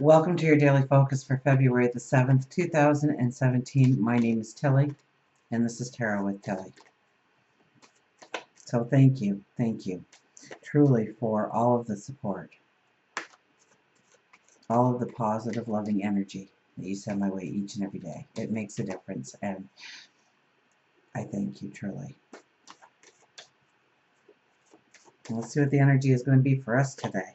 Welcome to your daily focus for February the 7th, 2017. My name is Tilly, and this is Tarot with Tilly. So thank you, truly, for all of the support, all of the positive, loving energy that you send my way each and every day. It makes a difference, and I thank you, truly. And let's see what the energy is going to be for us today.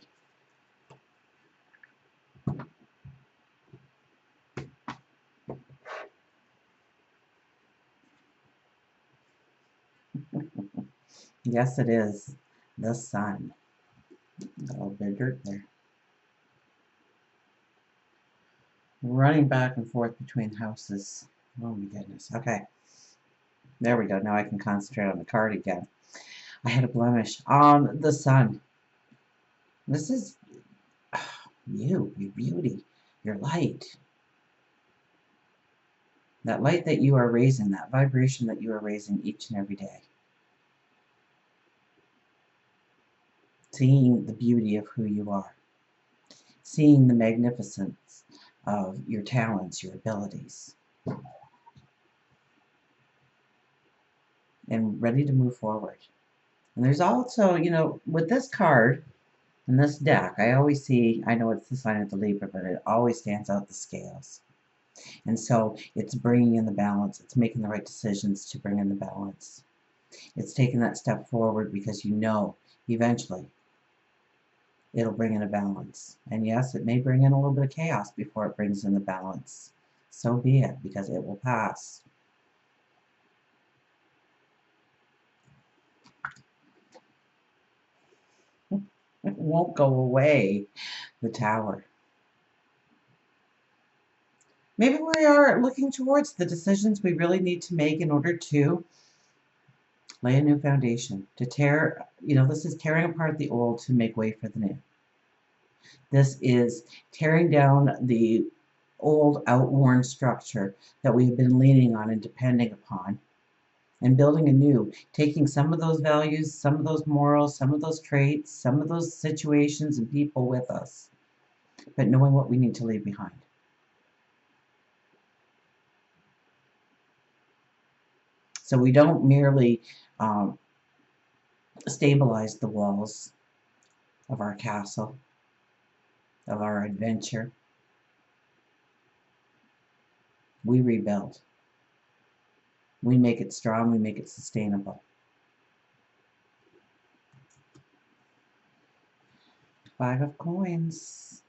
Yes, it is the sun. A little bit of dirt there. Running back and forth between houses. Oh my goodness. Okay. There we go. Now I can concentrate on the card again. I had a blemish on the sun. This is you, your beauty, your light. That light that you are raising, that vibration that you are raising each and every day. Seeing the beauty of who you are. Seeing the magnificence of your talents, your abilities. And ready to move forward. And there's also, with this card and this deck, I always see, I know it's the sign of the Libra, but it always stands out the scales. And so it's bringing in the balance. It's making the right decisions to bring in the balance. It's taking that step forward because you know eventually it'll bring in a balance. And yes, it may bring in a little bit of chaos before it brings in the balance. So be it, because it will pass. It won't go away, the Tower. Maybe we are looking towards the decisions we really need to make in order to lay a new foundation, to tear, this is tearing apart the old to make way for the new. This is tearing down the old, outworn structure that we've been leaning on and depending upon, and building anew, taking some of those values, some of those morals, some of those traits, some of those situations and people with us, but knowing what we need to leave behind. So we don't merely stabilize the walls of our castle, of our adventure. We rebuild. We make it strong, we make it sustainable. Five of Coins.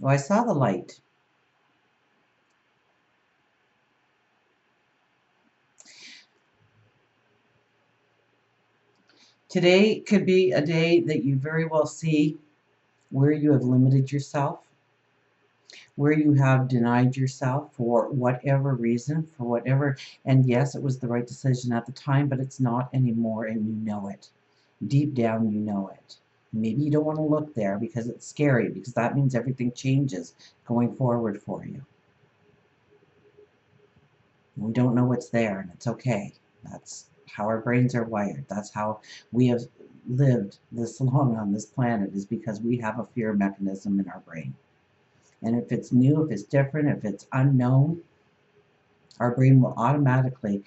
Oh, I saw the light. Today could be a day that you very well see where you have limited yourself, where you have denied yourself for whatever reason, and yes, it was the right decision at the time, but it's not anymore, and you know it. Deep down, you know it. Maybe you don't want to look there because it's scary, because that means everything changes going forward for you. We don't know what's there, and it's okay. That's how our brains are wired. That's how we have lived this long on this planet, is because we have a fear mechanism in our brain. And if it's new, if it's different, if it's unknown, our brain will automatically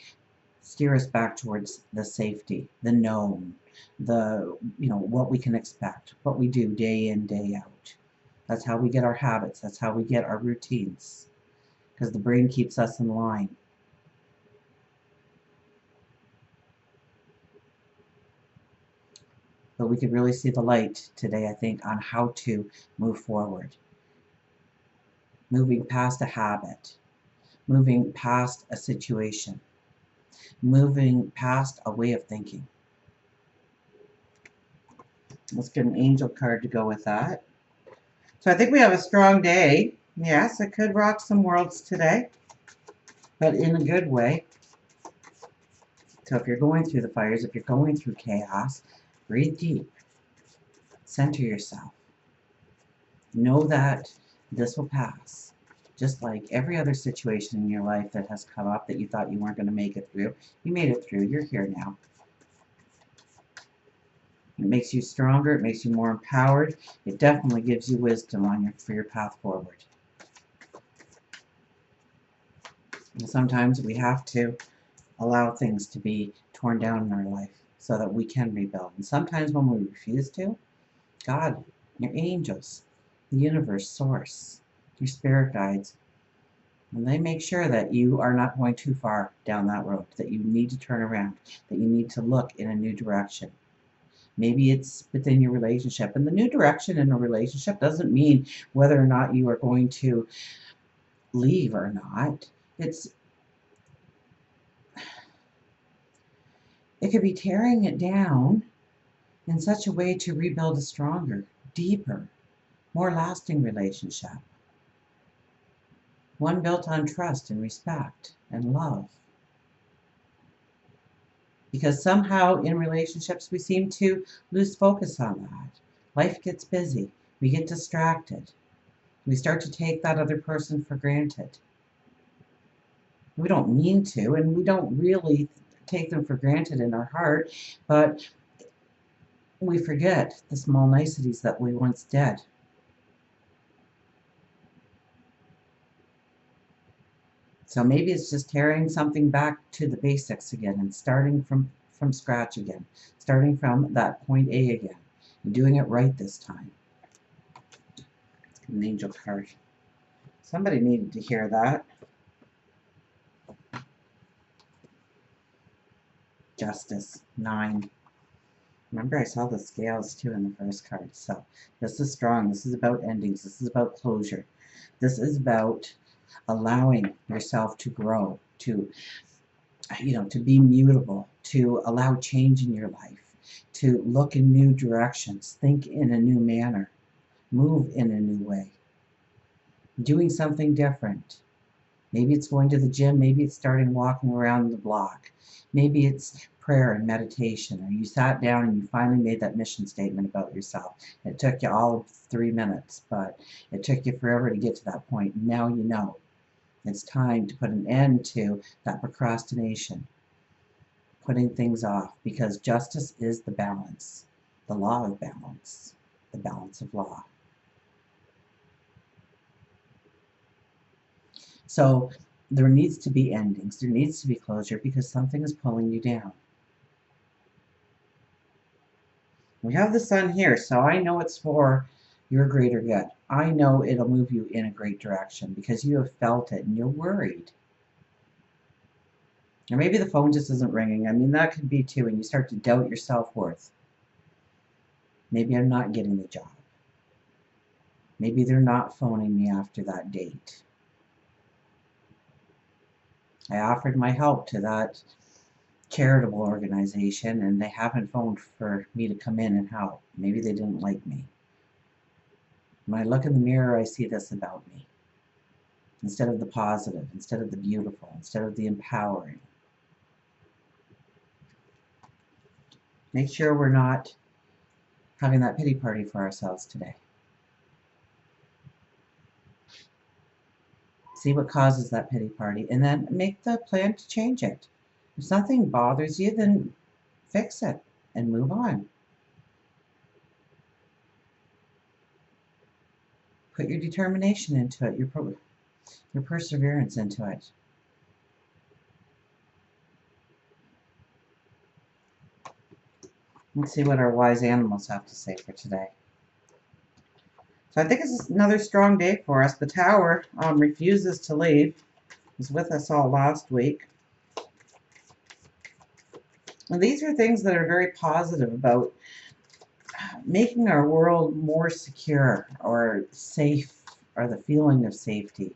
steer us back towards the safety, the known, what we can expect, what we do day in, day out. That's how we get our habits. That's how we get our routines, because the brain keeps us in line. But we could really see the light today, I think, on how to move forward. Moving past a habit, moving past a situation, moving past a way of thinking. Let's get an angel card to go with that. So I think we have a strong day. Yes, it could rock some worlds today, but in a good way. So if you're going through the fires, if you're going through chaos, breathe deep. Center yourself. Know that this will pass. Just like every other situation in your life that has come up that you thought you weren't going to make it through, you made it through. You're here now. It makes you stronger. It makes you more empowered. It definitely gives you wisdom for your path forward. And sometimes we have to allow things to be torn down in our life so that we can rebuild. And sometimes when we refuse to, God, your angels, the universe, source, your spirit guides, and they make sure that you are not going too far down that road, that you need to turn around, that you need to look in a new direction. Maybe it's within your relationship. And the new direction in a relationship doesn't mean whether or not you are going to leave or not. It could be tearing it down in such a way to rebuild a stronger, deeper, more lasting relationship. One built on trust and respect and love. Because somehow in relationships we seem to lose focus on that. Life gets busy. We get distracted. We start to take that other person for granted. We don't mean to, and we don't really take them for granted in our heart, but we forget the small niceties that we once did. So maybe it's just tearing something back to the basics again and starting from scratch again, starting from that point A again, and doing it right this time. An angel card. Somebody needed to hear that. Justice, 9. Remember, I saw the scales too in the first card. So this is strong. This is about endings. This is about closure. This is about allowing yourself to grow, to be mutable, to allow change in your life, to look in new directions, think in a new manner, move in a new way, doing something different. Maybe it's going to the gym, maybe it's starting walking around the block, maybe it's prayer and meditation, or you sat down and you finally made that mission statement about yourself. It took you all of 3 minutes, but it took you forever to get to that point. Now you know. It's time to put an end to that procrastination, putting things off, because justice is the balance, the law of balance, the balance of law. So there needs to be endings, there needs to be closure, because something is pulling you down. We have the sun here, so I know it's for your greater good. I know it'll move you in a great direction because you have felt it and you're worried. Or maybe the phone just isn't ringing. I mean, that could be too, and you start to doubt your self-worth. Maybe I'm not getting the job. Maybe they're not phoning me after that date. I offered my help to that charitable organization and they haven't phoned for me to come in and help. Maybe they didn't like me. When I look in the mirror, I see this about me. Instead of the positive, instead of the beautiful, instead of the empowering. Make sure we're not having that pity party for ourselves today. See what causes that pity party and then make the plan to change it. If something bothers you, then fix it and move on. Put your determination into it, your perseverance into it. Let's see what our wise animals have to say for today. So I think it's another strong day for us. The Tower refuses to leave. It was with us all last week. And these are things that are very positive about making our world more secure or safe, or the feeling of safety.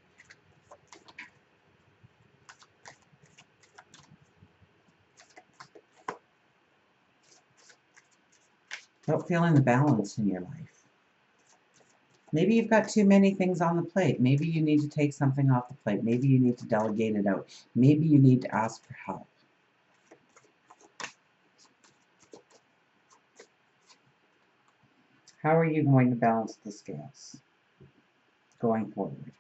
About feeling the balance in your life. Maybe you've got too many things on the plate. Maybe you need to take something off the plate. Maybe you need to delegate it out. Maybe you need to ask for help. How are you going to balance the scales going forward?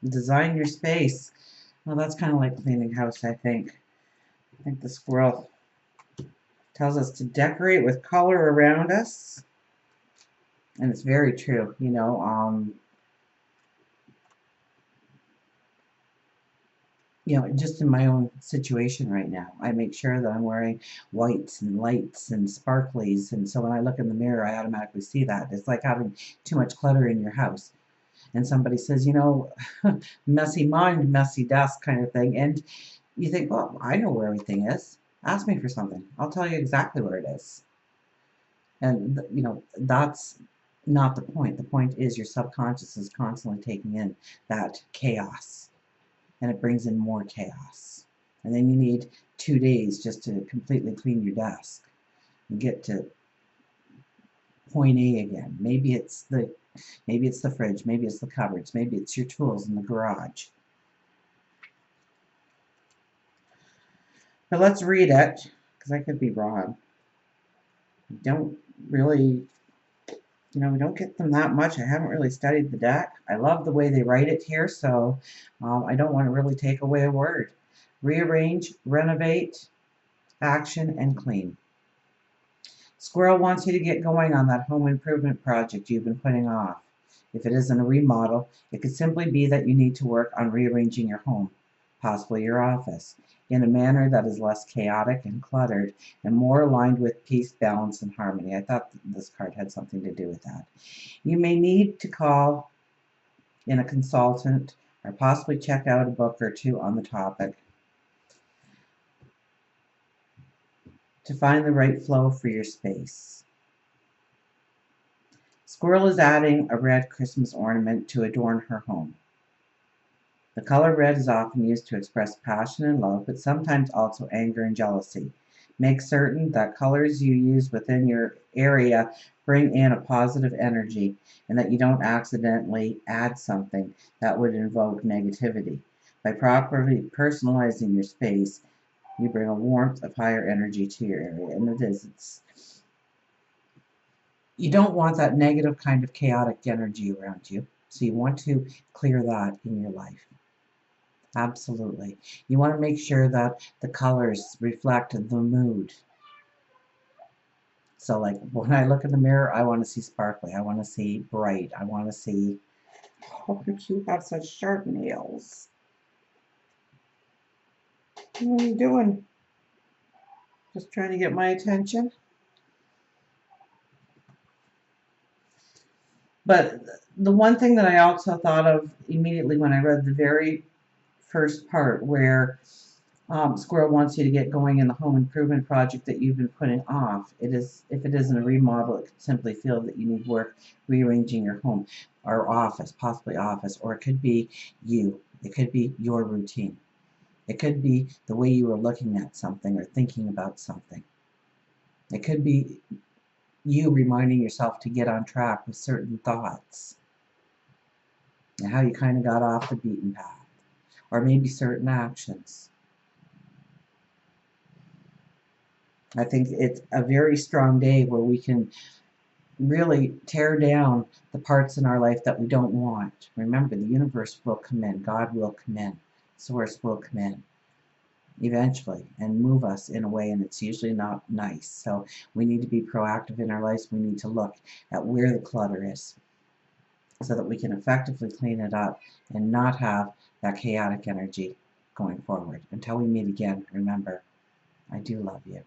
Design your space. Well, that's kind of like cleaning house, I think. I think the squirrel tells us to decorate with color around us. And it's very true, just in my own situation right now, I make sure that I'm wearing whites and lights and sparklies. And so when I look in the mirror, I automatically see that. It's like having too much clutter in your house. And somebody says, messy mind, messy desk kind of thing. And you think, well, I know where everything is. Ask me for something. I'll tell you exactly where it is. And, that's not the point. The point is your subconscious is constantly taking in that chaos, and it brings in more chaos. And then you need 2 days just to completely clean your desk and get to point A again. Maybe it's the fridge, maybe it's the cupboards, maybe it's your tools in the garage. But let's read it, because I could be wrong. Don't really, we don't get them that much. I haven't really studied the deck. I love the way they write it here, so I don't want to really take away a word. Rearrange, renovate, action, and clean. Squirrel wants you to get going on that home improvement project you've been putting off. If it isn't a remodel, it could simply be that you need to work on rearranging your home, possibly your office, in a manner that is less chaotic and cluttered and more aligned with peace, balance, and harmony. I thought this card had something to do with that. You may need to call in a consultant or possibly check out a book or two on the topic to find the right flow for your space. Squirrel is adding a red Christmas ornament to adorn her home. The color red is often used to express passion and love, but sometimes also anger and jealousy. Make certain that colors you use within your area bring in a positive energy and that you don't accidentally add something that would invoke negativity. By properly personalizing your space, you bring a warmth of higher energy to your area. And you don't want that negative kind of chaotic energy around you. So you want to clear that in your life. Absolutely. You want to make sure that the colors reflect the mood. So like when I look in the mirror, I want to see sparkly. I want to see bright. I want to see, oh, you have such sharp nails. What are you doing? Just trying to get my attention? But the one thing that I also thought of immediately when I read the very first part where Squirrel wants you to get going in the home improvement project that you've been putting off. If it isn't a remodel, it could simply feel that you need work rearranging your home or office, possibly office, or it could be you. It could be your routine. It could be the way you were looking at something or thinking about something. It could be you reminding yourself to get on track with certain thoughts and how you kind of got off the beaten path, or maybe certain actions. I think it's a very strong day where we can really tear down the parts in our life that we don't want. Remember, the universe will come in, God will come in, Source will come in eventually and move us in a way, and it's usually not nice. So we need to be proactive in our lives. We need to look at where the clutter is so that we can effectively clean it up and not have that chaotic energy going forward. Until we meet again, remember, I do love you.